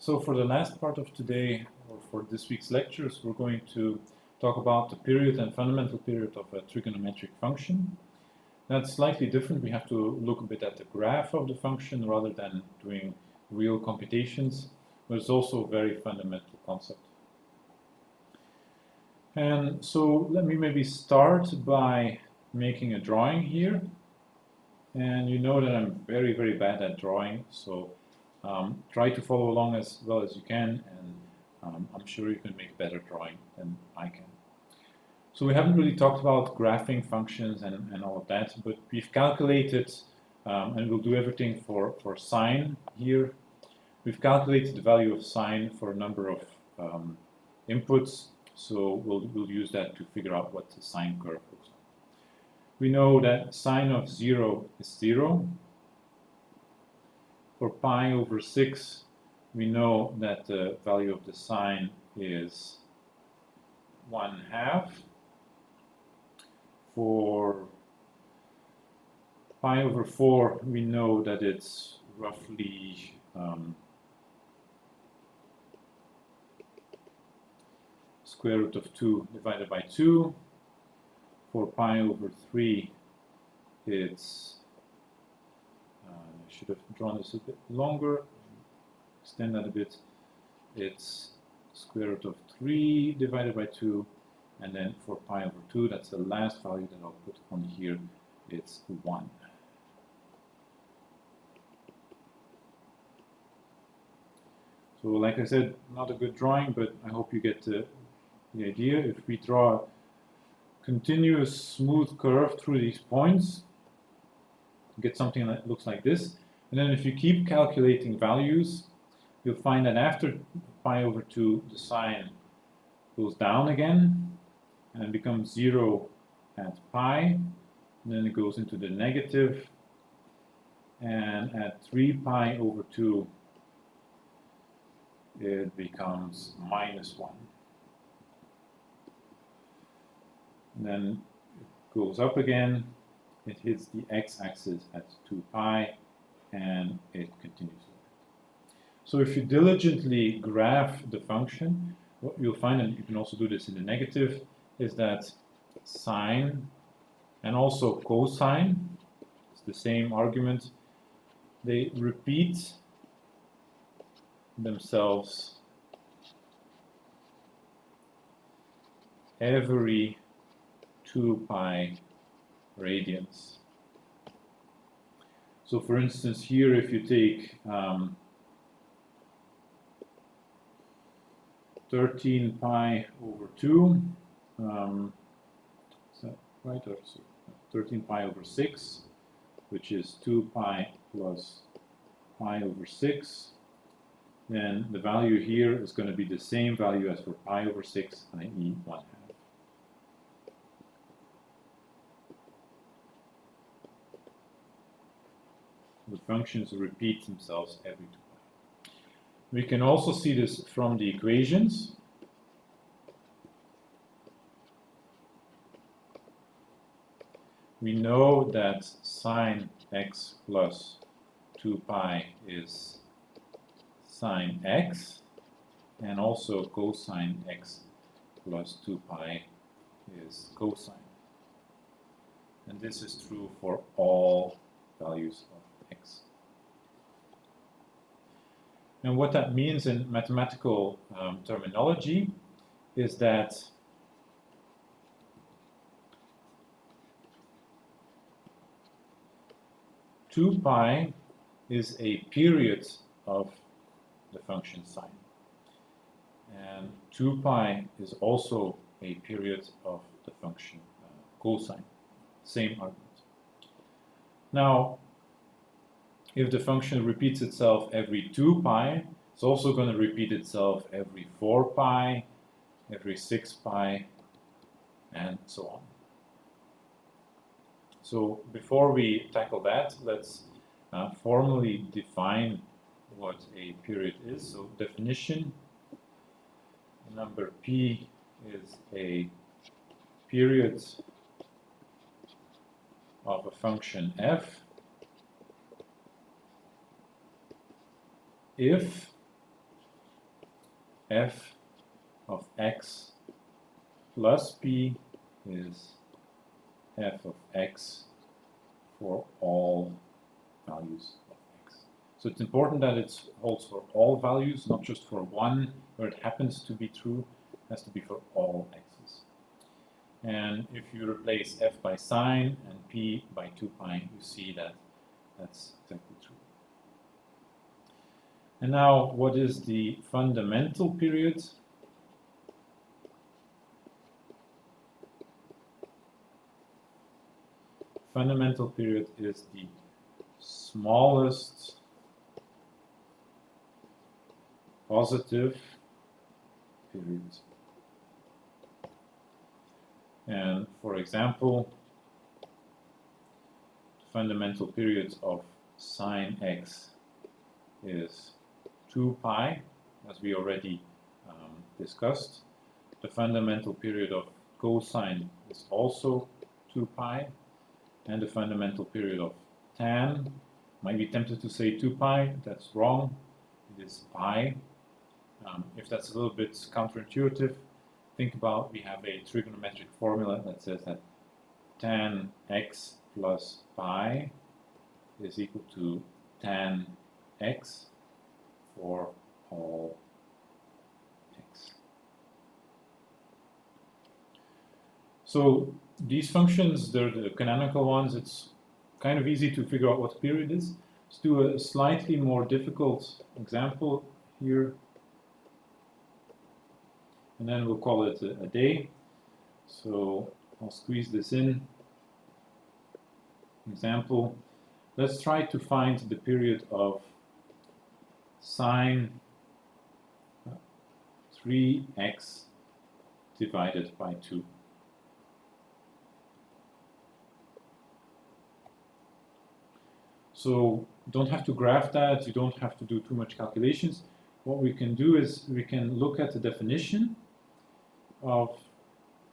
So for the last part of today, or for this week's lectures, we're going to talk about the period and fundamental period of a trigonometric function. That's slightly different. We have to look a bit at the graph of the function rather than doing real computations, but it's also a very fundamental concept. And so let me maybe start by making a drawing here. And you know that I'm very, very bad at drawing, so try to follow along as well as you can, and I'm sure you can make better drawing than I can. So we haven't really talked about graphing functions and all of that, but we've calculated, and we'll do everything for sine here. We've calculated the value of sine for a number of inputs, so we'll use that to figure out what the sine curve looks like. We know that sine of 0 is 0. For pi over 6, we know that the value of the sine is 1/2. For pi over 4, we know that it's roughly square root of 2 divided by 2. For pi over 3, it's, I should have drawn this a bit longer, extend that a bit, it's square root of 3 divided by 2, and then for pi over 2, that's the last value that I'll put on here, it's 1. So like I said, not a good drawing, but I hope you get the idea. If we draw a continuous smooth curve through these points, you get something that looks like this. And then if you keep calculating values, you'll find that after pi over 2, the sine goes down again and becomes 0 at pi. And then it goes into the negative. And at 3 pi over 2, it becomes -1. And then it goes up again, it hits the x-axis at 2 pi, and it continues. So if you diligently graph the function, what you'll find, and you can also do this in the negative, is that sine and also cosine, it's the same argument, they repeat themselves every 2 pi radians. So for instance here, if you take 13 pi over 2, is that right? Or 13 pi over 6, which is 2 pi plus pi over 6, then the value here is going to be the same value as for pi over 6, i.e. 1/2. The functions repeat themselves every 2 pi. We can also see this from the equations. We know that sine x plus 2 pi is sine x, and also cosine x plus 2 pi is cosine. And this is true for all values of x. And what that means in mathematical terminology is that two pi is a period of the function sine, and 2 pi is also a period of the function cosine. Same argument. Now, if the function repeats itself every 2 pi, it's also going to repeat itself every 4 pi, every 6 pi, and so on. So before we tackle that, let's formally define what a period is. So definition, number p is a period of a function f if f of x plus p is f of x for all values of x. So it's important that it holds for all values, not just for one where it happens to be true. It has to be for all x's. And if you replace f by sine and p by 2 pi, you see that that's exactly true. And now, what is the fundamental period? Fundamental period is the smallest positive period. And for example, the fundamental period of sine x is 2 pi, as we already discussed. The fundamental period of cosine is also 2 pi, and the fundamental period of tan, might be tempted to say 2 pi, that's wrong, it is pi. If that's a little bit counterintuitive, think about, we have a trigonometric formula that says that tan x plus pi is equal to tan x for all x. So these functions, they're the canonical ones. It's kind of easy to figure out what the period is. Let's do a slightly more difficult example here. And then we'll call it a day. So I'll squeeze this in. Example. Let's try to find the period of sine 3x divided by 2. So don't have to graph that, you don't have to do too much calculations. What we can do is we can look at the definition of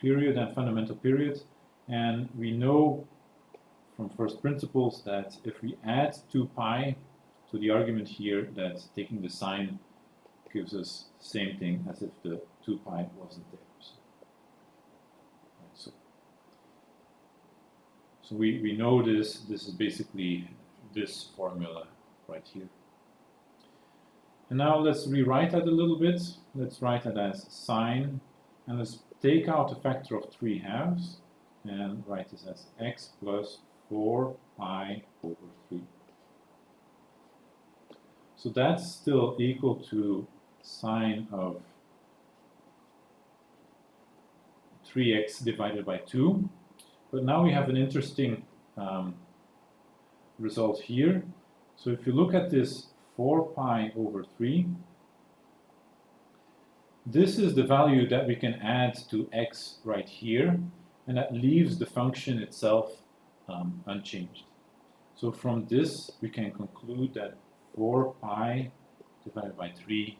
period and fundamental period, and we know from first principles that if we add 2 pi to the argument here, that taking the sign gives us the same thing as if the 2 pi wasn't there. So we know this is basically this formula right here. And now let's rewrite that a little bit. Let's write that as sine, and let's take out a factor of 3/2 and write this as x plus 4 pi over 3. So that's still equal to sine of 3x divided by 2. But now we have an interesting result here. So if you look at this 4 pi over 3, this is the value that we can add to x right here, and that leaves the function itself unchanged. So from this we can conclude that 4 pi divided by 3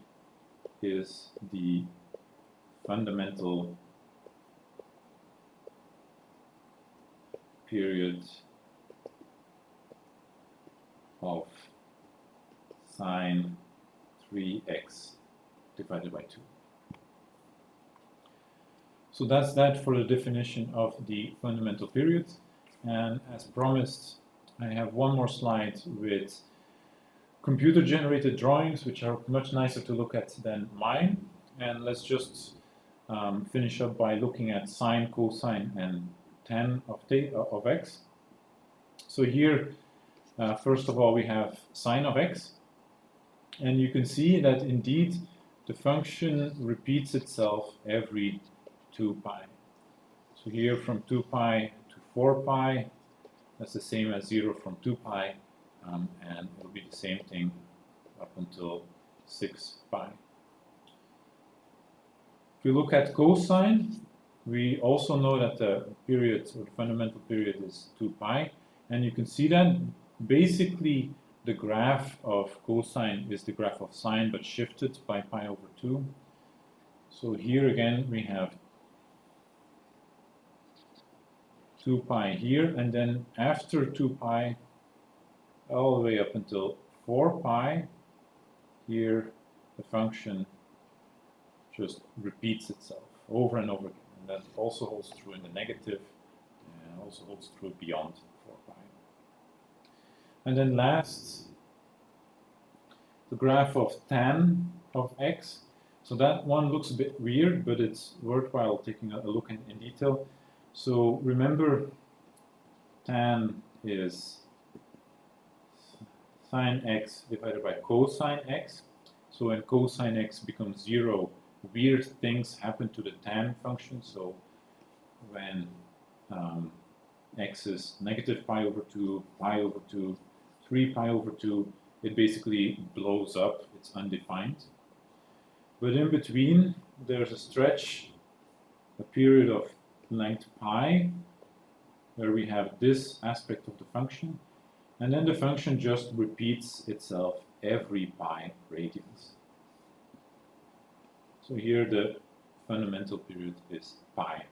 is the fundamental period of sine 3x divided by 2. So that's that for the definition of the fundamental period. And as promised, I have one more slide with computer-generated drawings, which are much nicer to look at than mine. And let's just finish up by looking at sine, cosine, and tan of x. So here, first of all, we have sine of x. And you can see that indeed the function repeats itself every 2 pi. So here from 2 pi to 4 pi, that's the same as 0 from 2 pi, and it'll be the same thing up until 6 pi. If we look at cosine, we also know that the period, or the fundamental period, is 2 pi, and you can see that basically the graph of cosine is the graph of sine, but shifted by pi over 2. So here again we have 2 pi here, and then after 2 pi, all the way up until 4 pi, here the function just repeats itself over and over again. And that also holds true in the negative, and also holds true beyond 4 pi. And then last, the graph of tan of x. So that one looks a bit weird, but it's worthwhile taking a look in detail. So remember, tan is sine x divided by cosine x. So when cosine x becomes 0, weird things happen to the tan function. So when x is negative pi over 2, pi over 2, 3 pi over 2, it basically blows up, it's undefined. But in between, there's a stretch, a period of length pi, where we have this aspect of the function, and then the function just repeats itself every pi radians. So here the fundamental period is pi.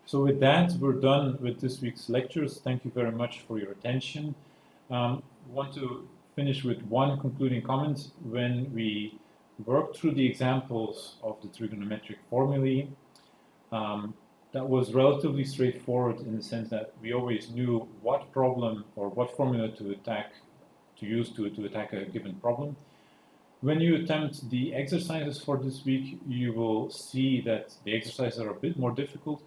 So with that, we're done with this week's lectures. Thank you very much for your attention. Want to finish with one concluding comment. When we worked through the examples of the trigonometric formulae, that was relatively straightforward in the sense that we always knew what problem or what formula to use to attack a given problem. When you attempt the exercises for this week, you will see that the exercises are a bit more difficult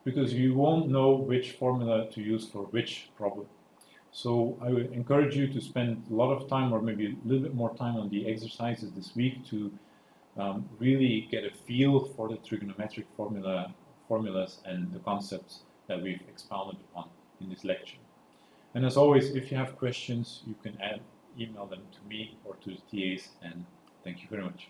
because you won't know which formula to use for which problem. So I would encourage you to spend a lot of time, or maybe a little bit more time, on the exercises this week to really get a feel for the trigonometric formulas and the concepts that we've expounded upon in this lecture. And as always, if you have questions, you can email them to me or to the TAs, and thank you very much.